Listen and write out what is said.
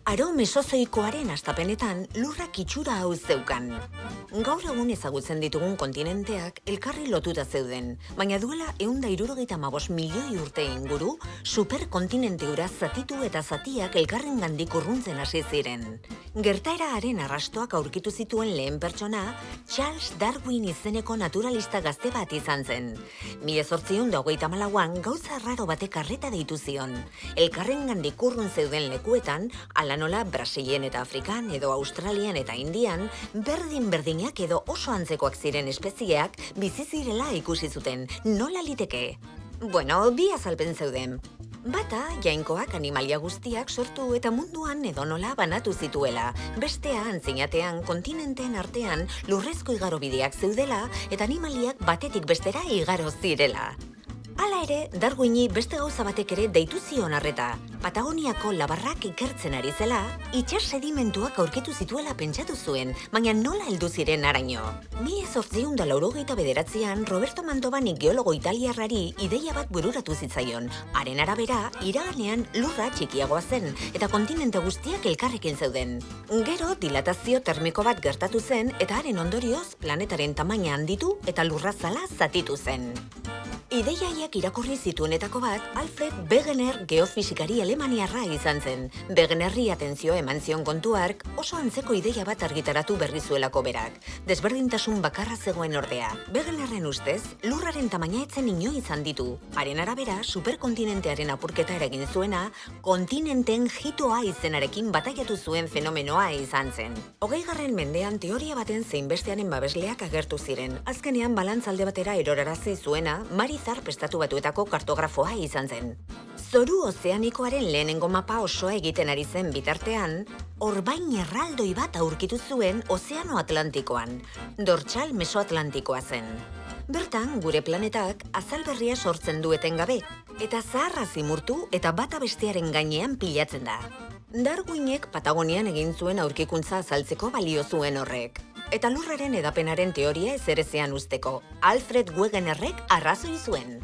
Aro mesozoikoaren hastapenetan lurrak itxura hau zeukan. Gaur egun ezagutzen ditugun kontinenteak elkarri lotuta zeuden, baina duela 175 milioi urte inguru, superkontinente hura zatitu eta zatiak elkarrengandik urruntzen hasi ziren. Gertaeraren arrastoak aurkitu zituen lehen pertsona, Charles Darwin izeneko naturalista gazte bat izan zen. 1834an gauza raro batek arreta deitu zion. Elkarrengandik urrun zeuden lekuetan, ala nola Brasilen eta Afrikan edo Australian eta Indian, berdin-berdinak edo oso antzekoak ziren espezieak bizi zirela ikusi zuten. Nola liteke? Bueno, bi azalpen zeuden. Bata, jainkoak animalia guztiak sortu eta munduan edonola banatu zituela. Bestea, antzinatean, kontinenteen artean lurrezko igarobideak zeudela eta animaliak batetik bestera igaro zirela. Hala ere, Darwini beste gauza batek ere deitu zion arreta. Patagoniako labarrak ikertzen ari zela, itsas sedimentuak aurkitu zituela pentsatu zuen, baina nola heldu ziren haraino. 1889an Roberto Mantovani geologo italiarrari ideia bat bururatu zitzaion. Haren arabera, iraganean lurra txikiagoa zen eta kontinente guztiak elkarrekin zeuden. Gero, dilatazio termiko bat gertatu zen eta haren ondorioz planetaren tamaina handitu eta lurrazala zatitu zen. Ideiaiak irakurri zituenetako bat, Alfred Wegener geofisikari alemaniarra izan zen. Wegenerri atentzio eman zion kontuark oso antzeko ideia bat argitaratu berri zuelako berak. Desberdintasun bakarra zegoen ordea. Wegenerren ustez, lurraren tamaina etzen inoiz handitu. Haren arabera, superkontinentearen apurketa eragin zuena, kontinenten jitoa izenarekin bataiatu zuen fenomenoa izan zen. 20. mendean teoria baten zein bestearen babesleak agertu ziren. Azkenean balantzalde batera erorarazi zuena, Marizar Estatu Batuetako kartografoa izan zen. Zoru ozeanikoaren lehenengo mapa osoa egiten ari zen bitartean, orbain erraldoi bat aurkitu zuen Ozeano Atlantikoan. Dortsal Mesoatlantikoa zen. Bertan, gure planetak azal berria sortzen du etengabe, eta zaharra zimurtu eta bata bestearen gainean pilatzen da. Darwinek Patagonian egin zuen aurkikuntza azaltzeko balio zuen horrek. Eta lurraren edapenaren teoria ezerezean usteko, Alfred Wegenerrek arrazoi zuen.